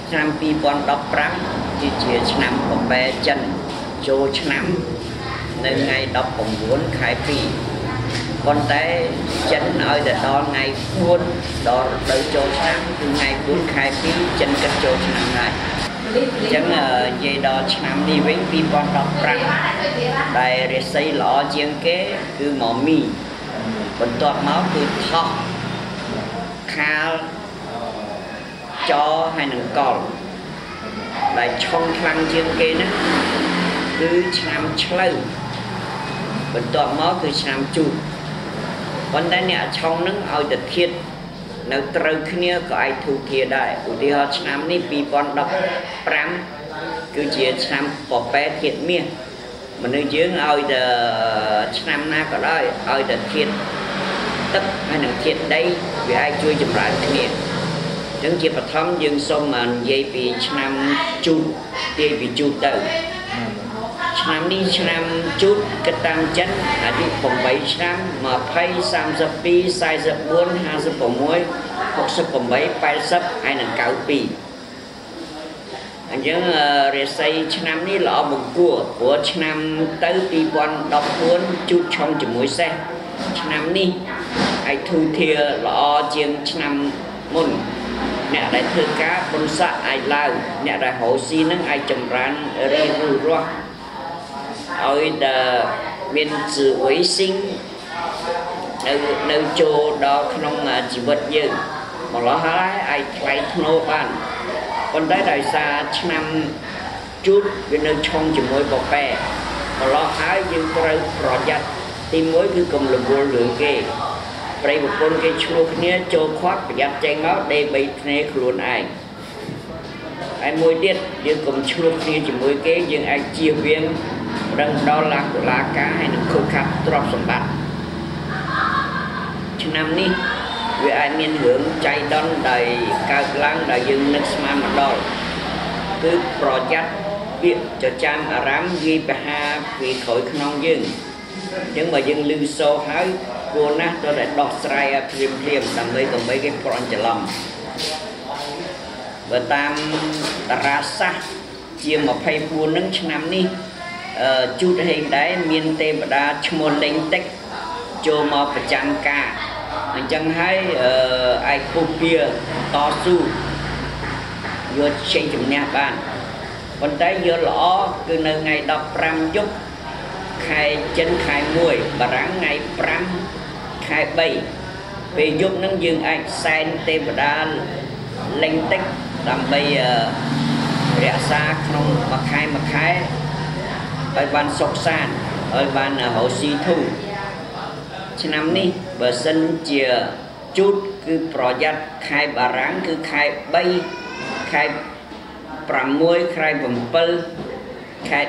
ឆ្នាំ2015ជាឆ្នាំប្របែចិនចូលឆ្នាំនៅថ្ងៃ19ខែ2ប៉ុន្តែចិនឲ្យតែដល់ថ្ងៃ4ដល់ទៅចូលឆ្នាំគឺថ្ងៃ4ខែ2ចិនគិតចូលឆ្នាំហើយអញ្ចឹងនិយាយដល់ឆ្នាំនេះវិញ2015ដែលរាសីល្អជាងគេគឺមកមីបន្ទាប់មកគឺថោះខាលចហើយនឹងកលដែលឆុងខ្លាំងជាងគេណាគឺឆ្នាំឆ្លូវបន្ទាប់មកគឺឆ្នាំជូតប៉ុន្តែអ្នកឆុងនឹងឲ្យទៅធៀបនៅត្រូវគ្នាក៏អាចធូរធារដែរឧទាហរណ៍ឆ្នាំនេះ2015គឺជាឆ្នាំប្របែធៀបមាសមនុស្សយើងឲ្យទៅឆ្នាំណាក៏ដោយឲ្យទៅធៀបទឹកហើយនឹងធៀបដីវាអាចជួយចម្រើនគ្នាអញ្ចឹងជាបឋមយើងសូមនិយាយពីឆ្នាំជូតទាយពីជូតទៅឆ្នាំនេះឆ្នាំជូតគិតតាមចិនអាយុ8ឆ្នាំ20 32 44 56 68 80ហើយនឹង92អញ្ចឹងរាសីឆ្នាំនេះល្អបង្គួរព្រោះឆ្នាំទៅ2014ជូតឆុងជាមួយសេះឆ្នាំនេះអាចធូរធារល្អជាងឆ្នាំមុនអ្នកដែលធ្វើការបុណ្យស័ក្តិអាចឡើងអ្នកដែលរកស៊ីនឹងអាចចម្រើនរីករស់ឲ្យតែមានsự uy sinhនៅចូលដល់ក្នុងជីវិតយើងម្ល៉េះហើយអាចថ្លៃធ្នូបានប៉ុន្តែដោយសារឆ្នាំជូតវានៅឆុងជាមួយបបែម្ល៉េះហើយយើងត្រូវប្រយ័ត្នទី1គឺកុំរវល់រឿងគេប្រិយប្រពន្ធគេឆ្លោះគ្នាចូលខាត់ប្រយ័ត្នចេញមកដេបីភ្នែកខ្លួនឯងហើយមួយទៀតយើងកុំឆ្លោះគ្នាជាមួយគេយើងអាចជៀសវាងដឹងដល់ឡាតុលាការហើយនឹងខូចខាតទ្រព្យសម្បត្តិឆ្នាំនេះវាអាចមានរឿងចៃដន្យដែលកើតឡើងដែលយើងនឹកស្មានមកដល់គឺប្រយ័ត្នពាក្យចចាមអារម្មណ៍វាបហាពីក្រោយខ្នងយើងអញ្ចឹងបើយើងលឺសូរហើយគួរណាស់ត្រូវតែដោះស្រាយឲ្យភ្លាមដើម្បីកុំឲ្យគេប្រន់ច្រឡំបើតាមតារាសាស្ត្រជា24នឹងឆ្នាំនេះជូតហេងដែរមានទេវតាឈ្មោះលេងតិចចូលមកប្រចាំការអញ្ចឹងហើយអាចពុះពៀតស៊ូយកចេញជំនះបានប៉ុន្តែយកល្អគឺនៅថ្ងៃ15យប់ខែចិនខែ1បារាំងថ្ងៃ5ខែ3ពេលយប់ហ្នឹងយើងអាចសែនទេវតាលេងតិចដើម្បីរក្សាក្នុងមួយខែឲ្យបានសុខសាន្តឲ្យបានរកស៊ីធូរឆ្នាំនេះបើសិនជាជូតគឺប្រយ័ត្នខែបារាំងគឺខែ3ខែ6ខែ7ខែ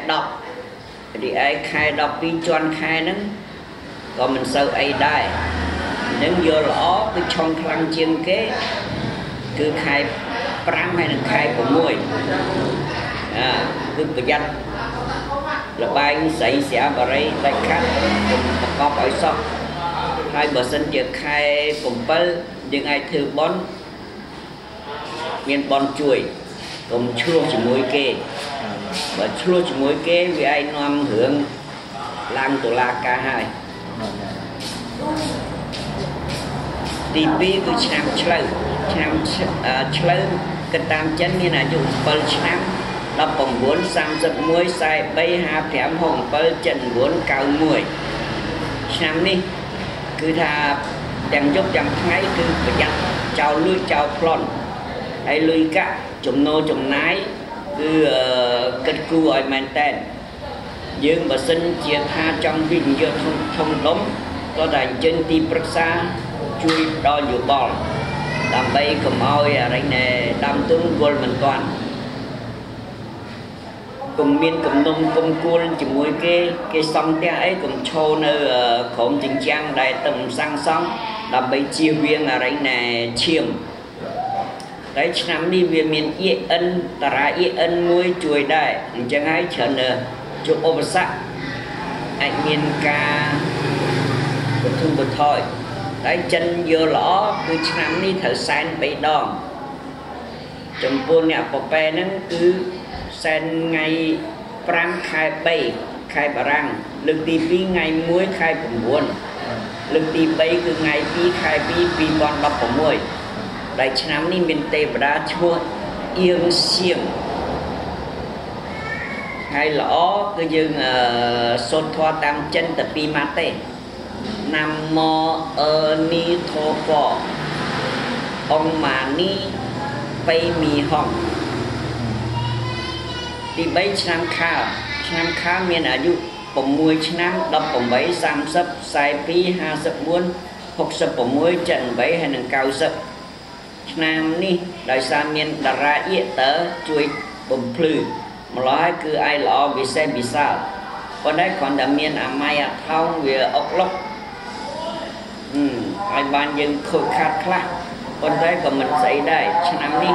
10រីឯខែ12ជាន់ខែហ្នឹងក៏មិនសូវអីដែរនឹងយកល្អគឺឆុងខ្លាំងជាងគេគឺខែ5ហើយនិងខែ6គឺប្រយ័ត្នលបែងស្រីស្រាបារីដាច់ខាត់ប្រកបឲ្យសោះហើយបើសិនជាខែ7យើងអាចធ្វើបន់មានបន់ជួយកុំឆ្លោះជាមួយគេបើឆ្លោះជាមួយគេវាអាចនាំរឿងឡើងតុលាការហើយទី2គឺឆ្នាំឆ្លូវឆ្នាំឆ្លូវគិតតាមចិនមានអាយុ7ឆ្នាំ19 31 43 55 67 79 91ឆ្នាំនេះគឺថាទាំងយប់ទាំងថ្ងៃគឺប្រយ័ត្នចោលលួចចោលប្លន់ហើយលុយកាក់ចំណូលចំណាយគឺគិតគូរឲ្យមែនតែនយើងបើសិនជាថាចង់វិនិយោគធំដុំក៏តែអញ្ជើញទីប្រឹក្សាជួយដល់យោបល់ដើម្បីកុំឲ្យអរិញណែដើមទុនគល់មិនទាន់កុំមានគំនុំគុំគួលជាមួយគេសង់ផ្ទះអីកុំឈរនៅក្រុមជញ្ជាំងដែលទំសាំងសង់ដើម្បីជៀសវាងអរិញណែឈាមតែឆ្នាំនេះវាមាន EN តារា EN មួយជួយដែរអញ្ចឹងហើយច្រើនជួបឧបសគ្គអាចមានការបន្ធូរបន្ថយតែចិនយកល្អគឺឆ្នាំនេះត្រូវសែន3ដង ចំពោះអ្នកប្រប៉ែហ្នឹងគឺសែនថ្ងៃ5ខែ3ខែបារាំងលើកទី2ថ្ងៃ1ខែ9លើកទី3គឺថ្ងៃ2ខែ2 2016ដែលឆ្នាំនេះមានទេវតាឈ្មោះអៀងសៀងហើយល្អគឺយើងសូត្រធម៌តាមចិនតែ2ម៉ាត់ទេណាំមអឺនីធោហ្វអង្គម៉ានីបៃមីហងទី3ឆ្នាំខាលមានអាយុ6ឆ្នាំ18 30 42 54 66 78ហើយនឹង90ឆ្នាំនេះដោយសារមានតារាអៀតើជួយបំភ្លឺម្ល៉េះគឺឯល្អវិសេសវិសាលប៉ុន្តែគ្រាន់តែមានអាម៉ៃអាថោងវាអុកឡុកហើយបានយើងខូចខាតខ្លះប៉ុន្តែក៏មិនស្អីដែរឆ្នាំនេះ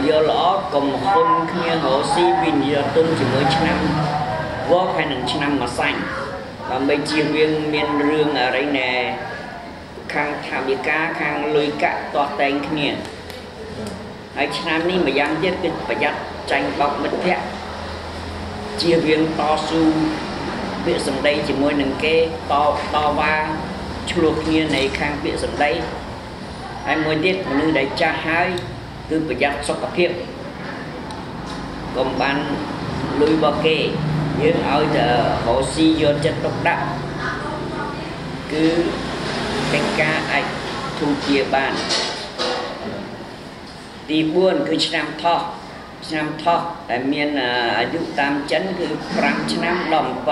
យកល្អកុំហ៊ុនគ្នារកស៊ីវិនិយោគទុនជាមួយឆ្នាំវកហើយនឹងឆ្នាំម្សាញ់ដើម្បីជៀសវាងមានរឿងអរិញណែខាងថាវិការខាងលុយកាក់ទាស់តែងគ្នាហើយឆ្នាំនេះម្យ៉ាងទៀតគឺប្រយ័ត្នចាញ់បោកមិត្តភ័ក្តិជៀសវាងតស៊ូពាក្យសម្ដីជាមួយនឹងគេតវ៉ាឆ្លោះគ្នានៃខាងពាក្យសម្ដីហើយមួយទៀតមនុស្សដែលចាស់ហើយគឺប្រយ័ត្នសុខភាពកុំបានលុយរបស់គេយើងឲ្យតែរកស៊ីយកចិត្តទុកដាក់គឺកិច្ចការអាចធូរជាបានទី4គឺឆ្នាំថោះតែមានអាយុតាមចិនគឺ5ឆ្នាំដល់7 29 41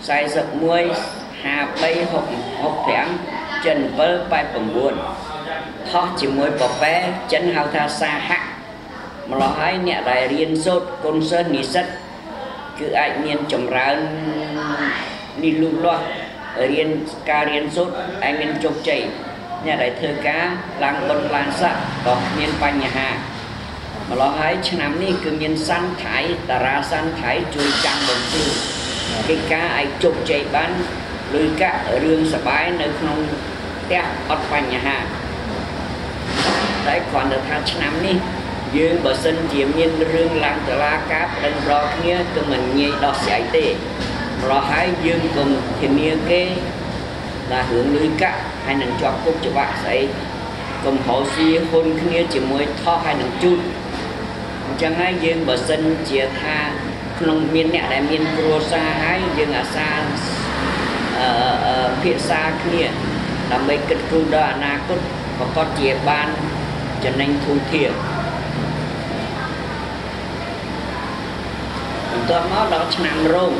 53 65 77 89ថោះជាមួយប្រប៉ែចិនហៅថាសាហៈម្ល៉េះហើយអ្នកដែលរៀនសូត្រគុណសិស្សនិស្សិតគឺអាចមានចម្រើននេះលូតលាស់ការរៀនសូត្រអាចមានជោគជ័យអ្នកដែលធ្វើការឡើងបុណ្យឡើងស័ក្តិក៏មានបញ្ហាម្ល៉េះហើយឆ្នាំនេះគឺមានសន្ថៃតារាសន្ថៃជួយចាំបំភ្លឺកិច្ចការអាចជោគជ័យបានលុយកាក់រឿងសបាយនៅក្នុងផ្ទះអត់បញ្ហាតែគ្រាន់តែថាឆ្នាំនេះយើងបើសិនជាមានរឿងឡើងតុលាការប្តឹងប្រគ្នាគឺមិនងាយដោះស្រាយទេម្ល៉េះហើយយើងកុំធានាគេថារឿងលុយកាក់ហើយនឹងជាប់គុកច្បាប់ស្អីកុំហៅស៊ីហ៊ុនគ្នាជាមួយថោះហើយនឹងជូតអញ្ចឹងហើយយើងបើសិនជាថាក្នុងមានអ្នកដែលមានគ្រួសារហើយយើងអាសាភាសាគ្នាដើម្បីគិតគូរដល់អនាគតប្រកបជាបានចំណេញធូរធារបន្ទាប់មកដល់ឆ្នាំរោង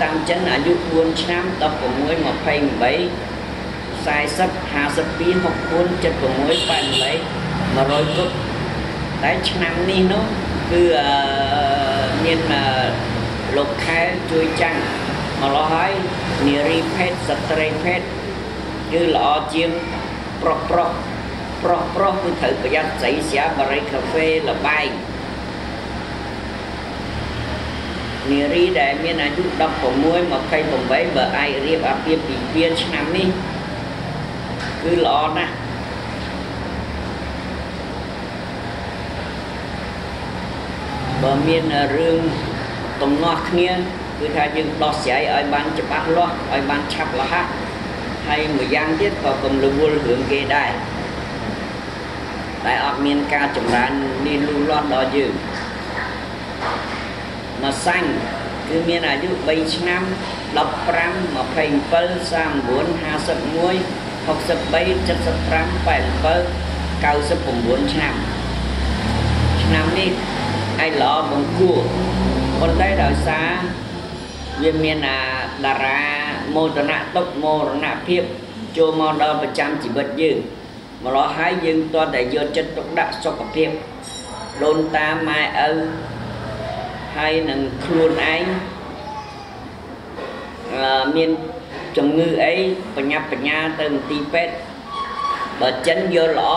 តាមចិនអាយុ4ឆ្នាំ16 28 40 52 64 76 88 100 គុតតែឆ្នាំនេះនោះគឺមានលោកខែជួយចាំងម្ល៉េះហើយនារីភេទស្ត្រីភេទគឺល្អជាងប្រុសគឺត្រូវប្រយ័ត្នស្រីស្រាបារីកាហ្វេលបែងនារីដែលមានអាយុ16 28បើអាចរៀបអាពាហ៍ពិពាហ៍ឆ្នាំនេះគឺល្អណាស់បើមានរឿងទំនាស់គ្នាគឺថាយើងដោះស្រាយឲ្យបានច្បាស់លាស់ឲ្យបានឆាប់រហ័សហើយមួយយ៉ាងទៀតក៏កុំរវល់រឿងគេដែរតែអត់មានការចម្រើននេះលូតលាស់ដល់យើងម្សាញ់គឺមានអាយុ3ឆ្នាំ15 27 39 51 63 75 87 99ឆ្នាំនេះឯល្អបង្គួរប៉ុន្តែដោយសារវាមានតារាមោទនទុក្ខមរណភាពចូលមកដល់ប្រចាំជីវិតយើងម្ល៉េះហើយយើងតើតែយកចិត្តទុកដាក់សុខភាពដូនតាម៉ែឪហើយនឹងខ្លួនឯងមានជំងឺអីបញ្ញាទៅមន្ទីរពេទ្យបើចិនយកល្អ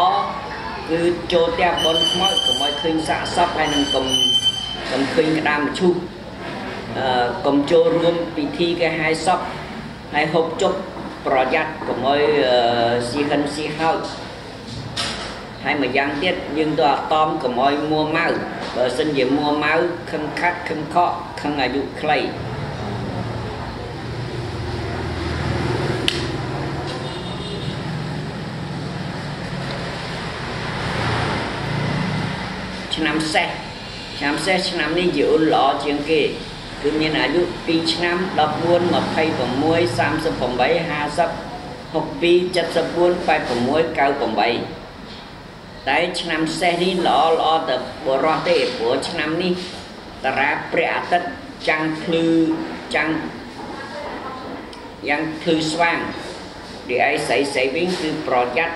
គឺចូលផ្ទះបុណ្យខ្មោចកុំឲ្យឃើញសាកសពហើយនឹងកុំឃើញក្តាមឈូសកុំចូលរួមពិធីគេហែសពហើយហូបចុកប្រយ័ត្នកុំឲ្យស៊ីហិនស៊ីហោចហ hay mà giang tiết nhưng tôi tóm của mọi mua máu và xin về mua máu khăn khát khăn khó khăn là dụ clay năm xe năm ní dịu lọ chuyện kia cứ miền ở dụ pi năm đọc buôn mà phay bằng muối sam sập bằng bảy hà sập học pi chặt sập buôn phay bằng muối cao bằng bảy tại năm xe ní lọ tập bộ rò tê của năm ní ta ra bẻ tất trăng thư trăng yang thư xoang để ai xảy biến từ project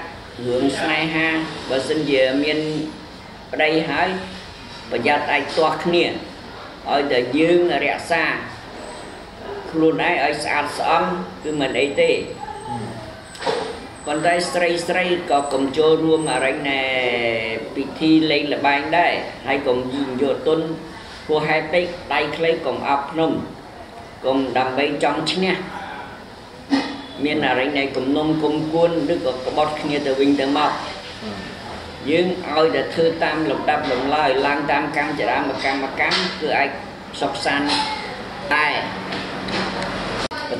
hướng sai ha và xin về miền ở đây hãy và gia tay toạc nè ở đời dương ở rẽ xa luôn ấy ở xa xóm cứ mình ấy tê còn đây stray có cùng cho luôn ở đây nè bị thi lên là bàn đây hay cùng nhìn vô tuân của hai tay tay lấy cùng ọc nông cùng đầm bay trong chứ nha miền ở đây này cùng nông cùng cuốn đức có bọt kia từ vinh từ mọc dương ơi đã thư tam lục đập lục lời lang tam cam chả ra mà cam cứ ai sọc san tai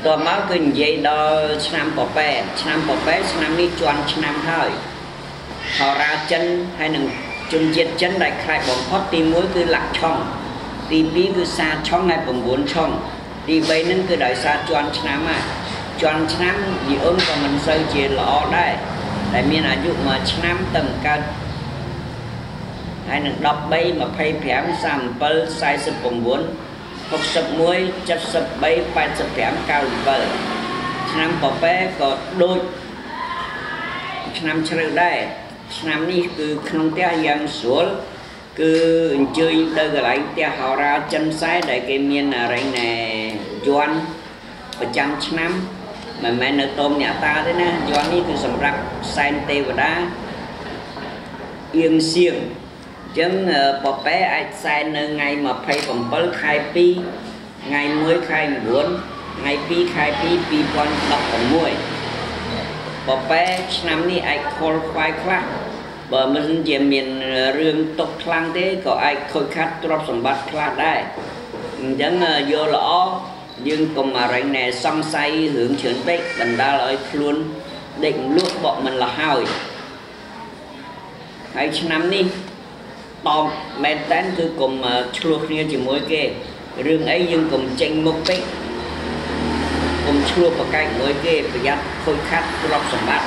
tôi máu cứ vậy đó năm bò bé năm đi chọn năm thôi họ ra chân hay nừng chung diệt chân đại khai bóng thoát tim muối cứ lạc trong tim bí cứ xa trong hay bóng bốn trong đi bây nên cứ đợi xa chọn năm vì ôm còn mình sơ chia lọ đây tại miền ở dụ mà năm tầng cao hay nừng đọc bay mà phay phém xàm bơ sai sập bóng bốn học sập muối chất sập bay phải sập phém cao vợ năm bỏ bé có đôi năm chơi đây năm ní cứ không té giang xuống cứ chơi đời lại té họ ra chân sai đại cái miền là đây nè doan và trăm năm mà mẹ nợ tôm nhà ta thế nè doan ní cứ sầm rắc sai tê và đá yên xiềng chân bỏ bé ai sai nơi ngày mà phải bằng bớt khai pi ngày mới khai muốn ngày pi khai pi con đọc bằng muối bỏ bé năm ní ai khôi khoai khoác bởi mình về miền rương tộc khăn thế có ai khôi khát trọc sầm bát khát đây chân vô lõ nhưng cùng mà rảnh nè xong say hướng chuyển tích mình đã nói luôn định lúc bọn mình là hỏi hay năm ní tóm men tán cứ cùng chuộc như chỉ mỗi cái rừng ấy nhưng cùng tranh một cái cùng chuộc vào cái mỗi cái bây giờ khôi khát rọc sầm bát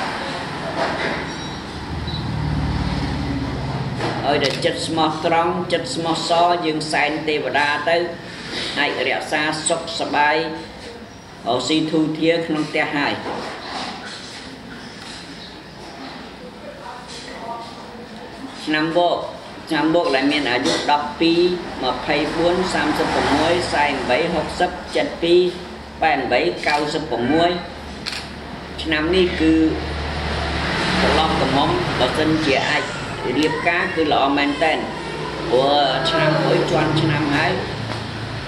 ở đây chất smart strong chất smart so nhưng sai tê và đa tới hay rẽ xa sốc sập bay ở si thu thiê không te hai năm bộ lại miền ở dụ đọc pi mà phay buôn sam sập bồng muối sai bảy học sấp chặt pi bàn bảy cao sập bồng muối năm ní cứ lo cầm móng và dân chia ai điệp cá cứ lọ men tên của năm mỗi choan năm hai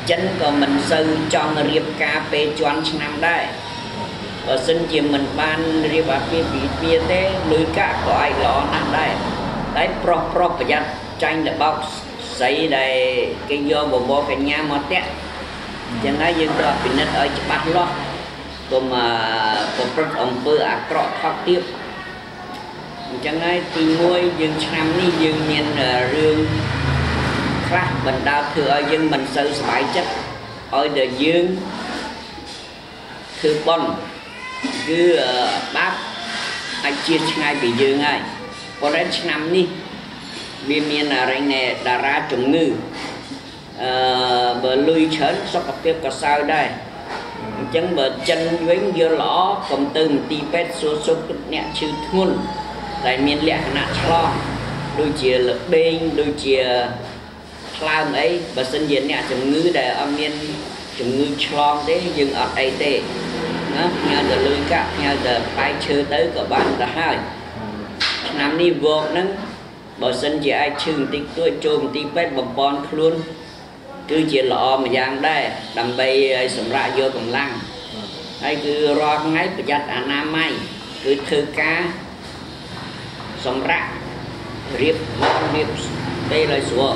chân của mình sâu trong điệp cá pe choan năm đây và dân chia mình ban điệp cá pe thế lưới cá của ai lọ nằm đây đấy pro bây giờ tranh là bóc xây đây cái vô bộ cái nhà mà tét chẳng ai dương tôi bị nứt ở bắt lo còn mà còn ông bơ à cọ thoát tiếp chẳng ai thì ngôi dương năm ní dương miền rương khác mình đào thừa dương mình sâu phải chất ở đời dương thư bon cứ bác anh chia ngay bị dương ai có đến năm ní miền là đây nè đà ra trùng ngư bờ lui chớn sắp gặp tiếp cả sao đây chân bờ chân với dưa lõ cầm từng tì pet số nhẹ chữ thun tại miền lẹ nạt lo đôi chia lực bên đôi chia làm ấy và sinh diện nhẹ trùng ngư để ở miền trùng ngư chlong thế dừng ở đây tê nó nhờ từ lui cả nhờ từ bay chơi tới của bạn là hai năm đi vô nó bởi sinh chỉ ai chừng tích tôi trồm tí bếp bằng con luôn cứ chỉ lọ mà giang đây đầm bay sầm ra vô còn lăng hay cứ ro ngay phải giặt nam mai cứ thư cá sầm ra រៀបពេលឲ្យស្រួល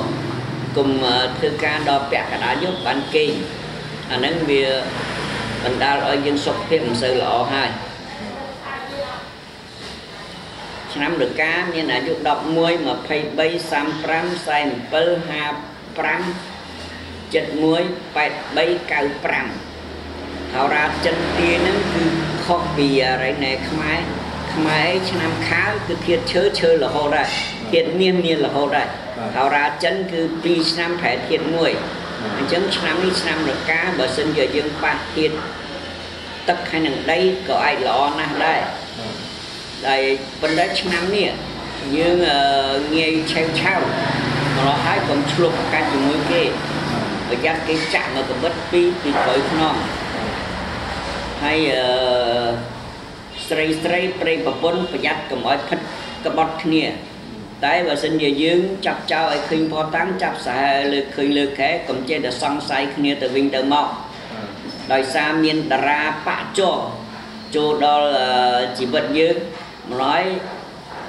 គុំធ្វើការដល់ពាក់កណ្ដាលយប់បានគេងអាហ្នឹងវាបណ្ដាលឲ្យយើងសុខភាពមិនសូវល្អហើយឆ្នាំរកាមានអាយុ11 23 35 47 55 71 83 95ហោរាចិនទាហ្នឹងគឺខុសពីអីណែខ្មែរឆ្នាំខាលគឺធាតឈើរហូតដែរធាតមានរហូតដែរហោរាចិនគឺ2ឆ្នាំប្រែធាត1អញ្ចឹងឆ្នាំនេះឆ្នាំរកាបើសិនជាយើងប៉ះធាតទឹកហើយនឹងដីក៏អាចល្អណាស់ដែរតែប៉ុន្តែឆ្នាំនេះយើងងាយឆេវឆាវម្ល៉េះហើយកុំឆ្លុះប្រកាសជាមួយគេប្រយ័ត្នគេចាក់មកកបិតពីក្រោយខ្នងហើយស្រីព្រៃប្រពន្ធប្រយ័ត្នកុំឲ្យផិតក្បត់គ្នាតែបើសិនជាយើងចាប់ចោលឲ្យឃើញផតាំងចាប់សារលើឃើញលើខែកុំចេះតែសង្ស័យគ្នាទៅវិញទៅមកដោយសារមានតារាបាក់ចូលដល់ជីវិតយើងម្ល៉េះ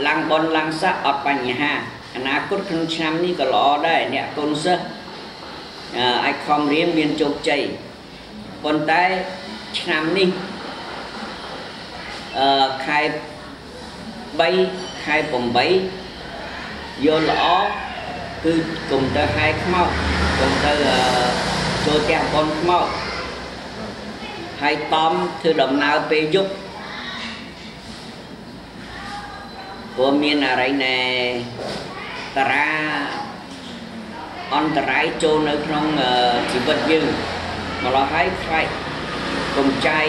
ឡើងបនឡើងស័កអត់បញ្ហាអនាគតក្នុងឆ្នាំនេះក៏ល្អដែរអ្នកកូនសិស្សអាចខំរៀនមានជោគជ័យប៉ុន្តែឆ្នាំនេះខែ3ខែ8យកល្អគឺកុំទៅហែខ្មោចកុំទៅចូលផ្ទះបនខ្មោចហើយតំធ្វើដំណើរពេលយប់ព្រោះមានអរិយណែតារាអន្តរាយចូលនៅក្នុងជីវិតយើងម្ល៉េះហើយខ្លាចកុំចាយ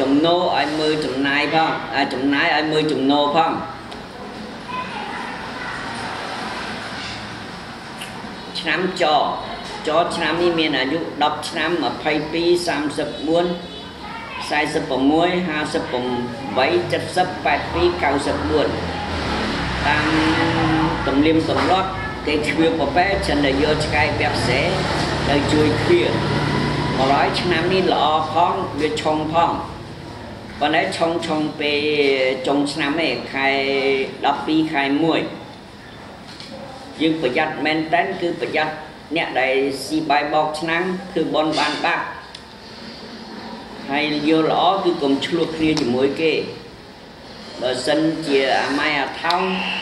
ចំណូលឲ្យមើលចំណាយផងចំណាយឲ្យមើលចំណូលផងឆ្នាំចឆ្នាំនេះមានអាយុ10ឆ្នាំ22 34 46 58 70 82 94តាមទំនៀមទម្លាប់គេឈ្មោះប្រប៉ែចិនដែលយកឆ្កែពាក់ផ្សេងទៅជួយឃ្វាម្ល៉េះឆ្នាំនេះល្អផងវាឆុងផងប៉ុន្តែឆុងពេលចុងឆ្នាំឯងខែ12ខែ1យើងប្រយ័ត្នមែនតើគឺប្រយ័ត្នអ្នកដែលស៊ីបាយបោកឆ្នាំងគឺបនបានបាក់ហើយយកល្អគឺកុំឆ្លោះគ្នាជាមួយគេបើសិនជាអាម៉ៃអាថោង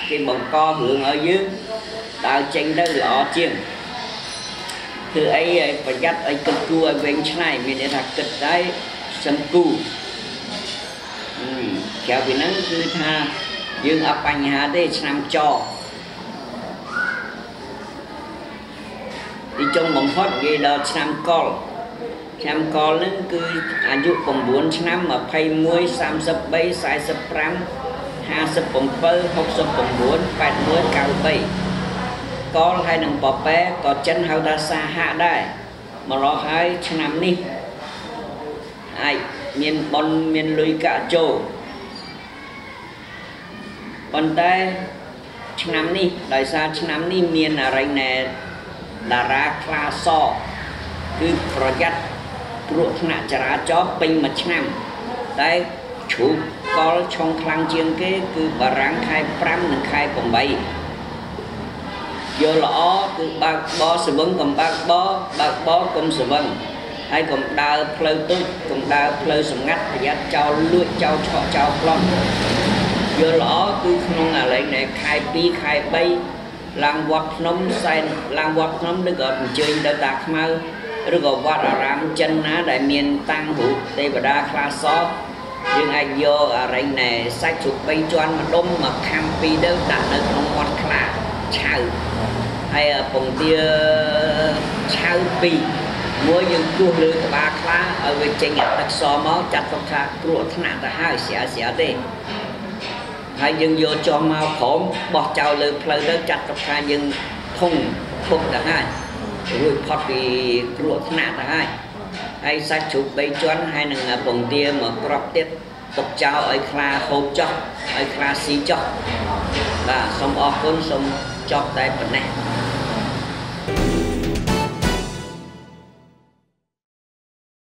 គេបង្ករឿងឲ្យយើងដើរចេញទៅល្អជាងគឺអីប្រយ័ត្នឲ្យគិតគូរឲ្យវែងឆ្ងាយមានន័យថាគិតតែសឹងគូក្រៅពីហ្នឹងគឺថាយើងអត់បញ្ហាទេឆ្នាំចទីចុងបំផុតនិយាយដល់ឆ្នាំកុលហ្នឹងគឺអាយុ9ឆ្នាំ21 33 45 57 69 81 93កុលហើយនឹងប៉ប៉ែក៏ចិនហៅថាសាហៈដែរម្ល៉េះហើយឆ្នាំនេះអាចមានបនមានលុយកាក់ចូលប៉ុន្តែឆ្នាំនេះដោយសារឆ្នាំនេះមានអរិយណែតារាខ្លាសគឺប្រយ័ត្នគ្រោះថ្នាក់ចរាចរណ៍ពេញមួយឆ្នាំតែជ្រូកកលឆុងខ្លាំងជាងគេគឺបារាំងខែ5និងខែ8យកល្អគឺបើកបរស្វឹងកុំបើកបរកុំស្វឹងហើយកុំដើរផ្លូវទូចកុំដើរផ្លូវសម្ងាត់ប្រយ័ត្នចោលលួចចោលឆក់ចោលប្លន់យកល្អគឺក្នុងឥឡូវនេះខែ2ខែ3ឡើងវត្តភ្នំសែនឡើងវត្តភ្នំឬក៏អញ្ជើញទៅតាខ្មៅឬក៏វត្តអារាមចិនណាដែលមានតាំងរូបទេវតាខ្លាសយើងអាចយកអរិញណែសាច់ជ្រូក3ជាន់ម្ដុំមកខាំពីរទៅដាក់នៅក្នុងមាត់ខ្លាឆៅហើយពងទាឆៅ2មួយយើងគោះលើក្បាលខ្លាឲ្យវាចេញអាទឹកសមកចាត់ទុកថាគ្រោះថ្នាក់ទៅហើយស្រាទេហើយយើងយកចុះមកក្រោមបោះចោលលើផ្លូវទៅចាត់ទុកថាយើងធុងទៅហើយរួចផុតពីគ្រោះថ្នាក់ទៅហើយសាច់ជ្រូក3ជាន់ហើយនឹងពងទាមកក្របទៀតទុកចោលឲ្យខ្លាហូបចុះឲ្យខ្លាស៊ីចុះបាទសូមអរគុណសូមចប់តែប៉ុណ្ណេះ